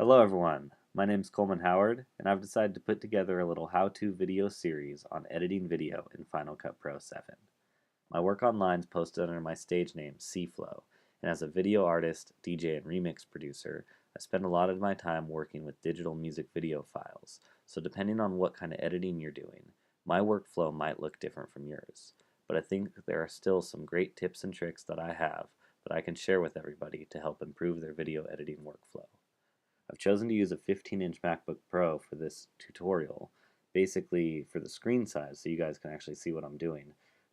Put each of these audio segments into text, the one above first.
Hello everyone, my name is Coleman Howard, and I've decided to put together a little how-to video series on editing video in Final Cut Pro 7. My work online is posted under my stage name, C.FLO, and as a video artist, DJ, and remix producer, I spend a lot of my time working with digital music video files, so depending on what kind of editing you're doing, my workflow might look different from yours. But I think there are still some great tips and tricks that I have that I can share with everybody to help improve their video editing workflow. I've chosen to use a 15-inch MacBook Pro for this tutorial, basically for the screen size so you guys can actually see what I'm doing.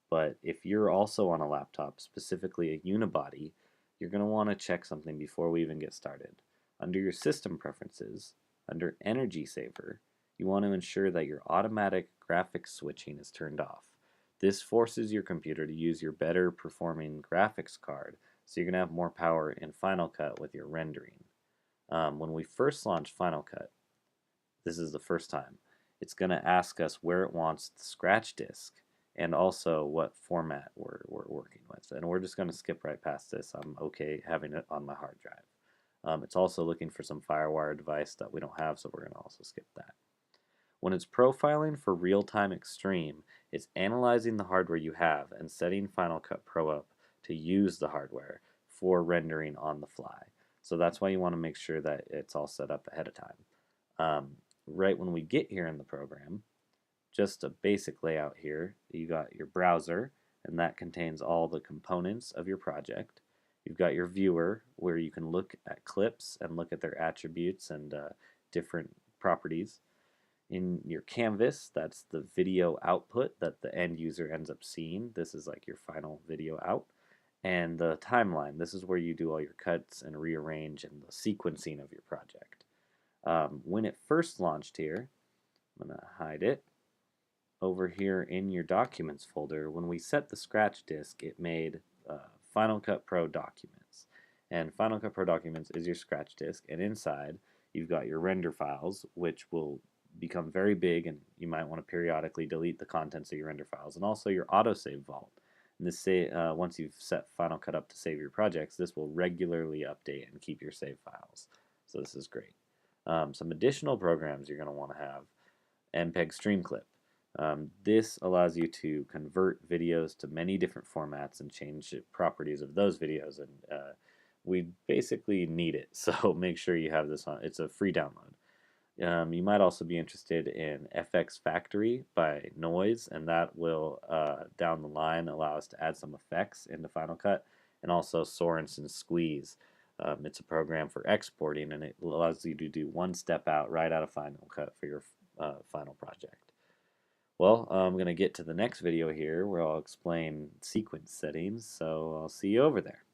But if you're also on a laptop, specifically a unibody, you're going to want to check something before we even get started. Under your system preferences, under Energy Saver, you want to ensure that your automatic graphics switching is turned off. This forces your computer to use your better performing graphics card, so you're going to have more power in Final Cut with your rendering. When we first launched Final Cut, this is the first time, it's going to ask us where it wants the scratch disk and also what format we're working with. And we're just going to skip right past this. I'm okay having it on my hard drive. It's also looking for some FireWire device that we don't have, so we're going to also skip that. When it's profiling for real-time extreme, it's analyzing the hardware you have and setting Final Cut Pro up to use the hardware for rendering on the fly. So that's why you want to make sure that it's all set up ahead of time. Right when we get here in the program, just a basic layout here, you got your browser, and that contains all the components of your project. You've got your viewer, where you can look at clips and look at their attributes and different properties. In your canvas, that's the video output that the end user ends up seeing. This is like your final video out. And the timeline, this is where you do all your cuts and rearrange and the sequencing of your project. When it first launched here, I'm going to hide it. Over here in your documents folder, when we set the scratch disk, it made Final Cut Pro documents. And Final Cut Pro documents is your scratch disk, and inside you've got your render files, which will become very big, and you might want to periodically delete the contents of your render files, and also your autosave vault. And this once you've set Final Cut up to save your projects, this will regularly update and keep your save files. So this is great. Some additional programs you're going to want to have: MPEG Stream Clip. This allows you to convert videos to many different formats and change properties of those videos, and we basically need it, so make sure you have this on. It's a free download. You might also be interested in FX Factory by Noise, and that will, down the line, allow us to add some effects into Final Cut, and also Sorensen Squeeze. It's a program for exporting, and it allows you to do one step out right out of Final Cut for your final project. Well, I'm going to get to the next video here where I'll explain sequence settings, so I'll see you over there.